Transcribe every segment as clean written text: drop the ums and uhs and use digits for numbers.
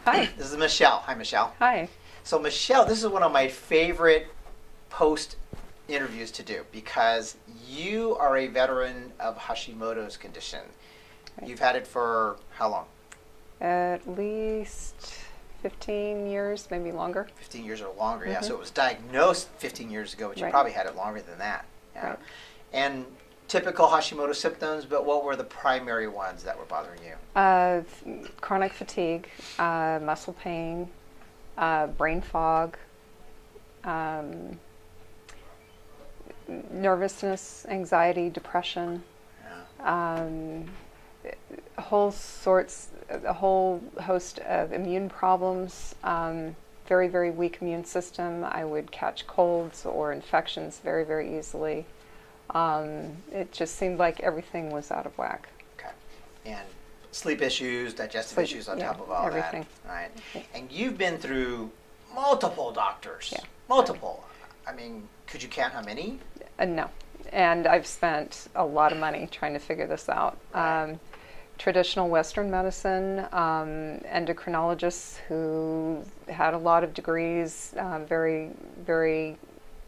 Hi. This is Michelle. Hi, Michelle. Hi. So, Michelle, this is one of my favorite post interviews to do because you are a veteran of Hashimoto's condition. Right. You've had it for how long? At least 15 years, maybe longer. 15 years or longer, yeah. Mhm. So it was diagnosed 15 years ago, but you Right. probably had it longer than that. Yeah. Right. And typical Hashimoto symptoms, but what were the primary ones that were bothering you? Chronic fatigue, muscle pain, brain fog, nervousness, anxiety, depression, Yeah. a whole host of immune problems, very, very weak immune system. I would catch colds or infections very, very easily. It just seemed like everything was out of whack. Okay. And sleep issues, digestive Sleep, issues on yeah, top of all everything. that. Right. Yeah. And you've been through multiple doctors. Yeah. Multiple. I mean, could you count how many? No. And I've spent a lot of money trying to figure this out. Right. Traditional Western medicine, endocrinologists who had a lot of degrees, very, very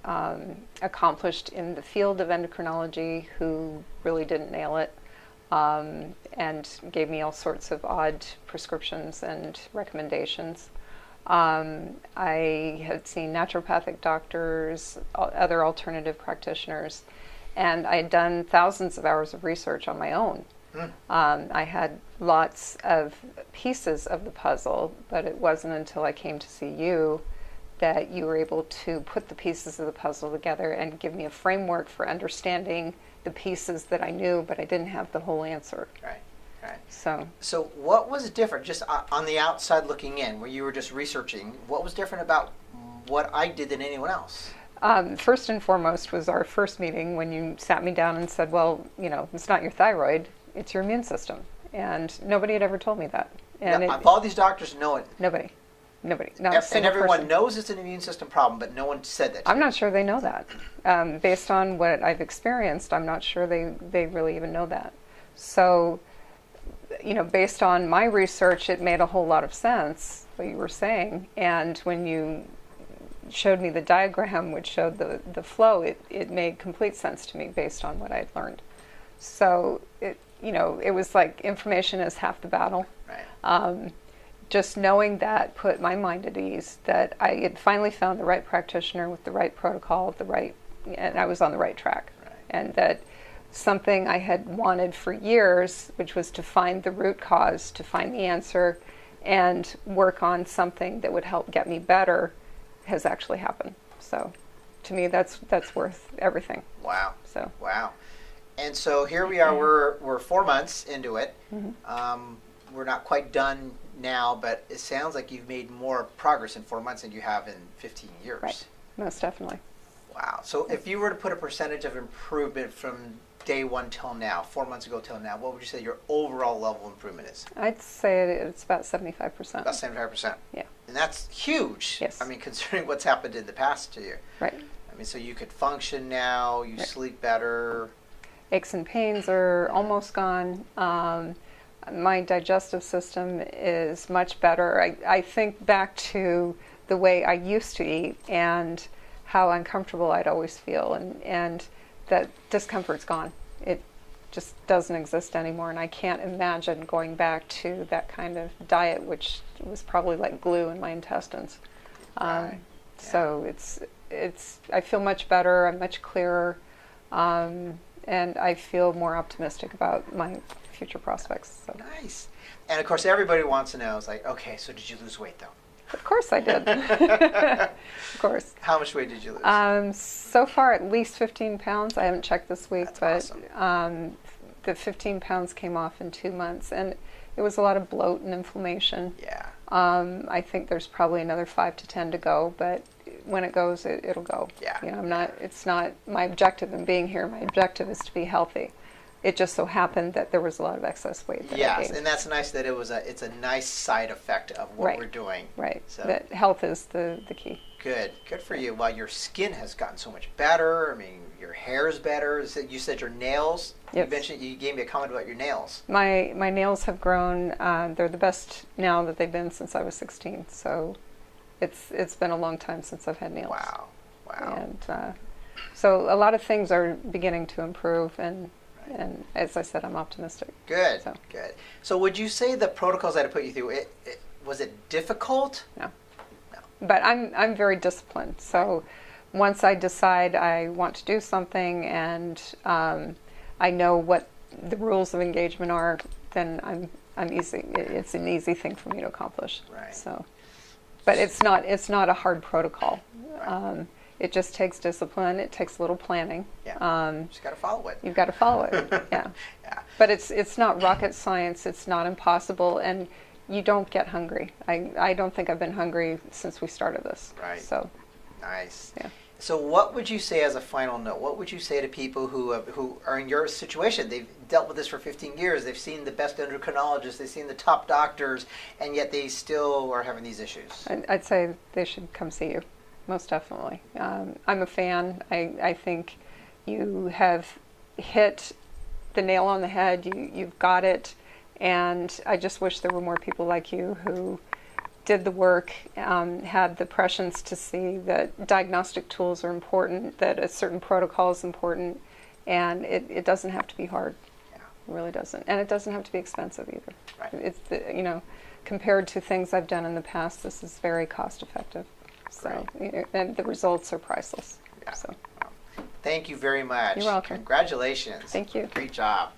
accomplished in the field of endocrinology, who really didn't nail it, and gave me all sorts of odd prescriptions and recommendations. I had seen naturopathic doctors, other alternative practitioners, and I had done thousands of hours of research on my own. I had lots of pieces of the puzzle, but it wasn't until I came to see you that you were able to put the pieces of the puzzle together and give me a framework for understanding the pieces that I knew, but I didn't have the whole answer. Right. Right. So what was different, just on the outside looking in, where you were just researching, what was different about what I did than anyone else? First and foremost was our first meeting when you sat me down and said, well, it's not your thyroid, it's your immune system. And nobody had ever told me that. And Now, all these doctors know it. Nobody. Not a And single everyone person. knows it's an immune system problem, but no one said that to I'm you. not sure they know that. Based on what I've experienced, I'm not sure they really even know that. So, based on my research, it made a whole lot of sense, what you were saying. And when you showed me the diagram which showed the flow, it made complete sense to me based on what I'd learned. So, it was like information is half the battle. Right. Just knowing that put my mind at ease, that I had finally found the right practitioner with the right protocol, and I was on the right track. Right. And that something I had wanted for years, which was to find the root cause, to find the answer, and work on something that would help get me better, has actually happened. So, to me, that's worth everything. Wow. So. Wow. And so here we are. We're 4 months into it. Mm-hmm. We're not quite done now, but it sounds like you've made more progress in 4 months than you have in 15 years. Right. Most definitely. Wow. So if you were to put a percentage of improvement from day one till now, 4 months ago till now, what would you say your overall level of improvement is? I'd say it's about 75%. About 75%. Yeah. And that's huge. Yes. I mean, considering what's happened in the past to you. Right. I mean, so you could function now, you Right. sleep better. Aches and pains are almost gone. My digestive system is much better. I think back to the way I used to eat and how uncomfortable I'd always feel, and that discomfort's gone. It just doesn't exist anymore, and I can't imagine going back to that kind of diet, which was probably like glue in my intestines. Right. So I feel much better. I'm much clearer. And I feel more optimistic about my future prospects. So. Nice. And of course, everybody wants to know, it's like, okay, so did you lose weight though? Of course I did. Of course. How much weight did you lose? So far, at least 15 pounds. I haven't checked this week, That's but awesome. the 15 pounds came off in 2 months. And it was a lot of bloat and inflammation. Yeah. I think there's probably another 5 to 10 to go, but when it goes, it'll go. Yeah. It's not my objective in being here. My objective is to be healthy. It just so happened that there was a lot of excess weight that I Yes, gained. and that's nice that it's a nice side effect of what Right. we're doing. Right. So That health is the key. good for you. Well, your skin has gotten so much better. I mean, your hair's better. You said your nails. Yes. You mentioned, you gave me a comment about your nails. My nails have grown. They're the best now that they've been since I was 16. So it's been a long time since I've had nails. Wow. And so a lot of things are beginning to improve, and as I said, I'm optimistic. Good. So. Good. So would you say the protocols that I put you through, was it difficult? No. But I'm very disciplined. So once I decide I want to do something, and I know what the rules of engagement are, then I'm easy. It's an easy thing for me to accomplish. Right. So, but it's not a hard protocol. Right. It just takes discipline. It takes a little planning. Yeah. Just got to follow it. You've got to follow it. Yeah. Yeah. But it's not rocket science. It's not impossible, and you don't get hungry. I don't think I've been hungry since we started this. Right. So. Nice. Yeah. So what would you say as a final note? What would you say to people who are in your situation? They've dealt with this for 15 years. They've seen the best endocrinologists. They've seen the top doctors, and yet they still are having these issues. I'd say they should come see you, most definitely. I'm a fan. I think you have hit the nail on the head. You've got it, and I just wish there were more people like you who did the work, had the prescience to see that diagnostic tools are important, that a certain protocol is important, and it doesn't have to be hard. Yeah. It really doesn't. And it doesn't have to be expensive either. Right. It's, compared to things I've done in the past, this is very cost effective. So, and the results are priceless. Yeah. So. Thank you very much. You're welcome. Congratulations. Thank you. Great job.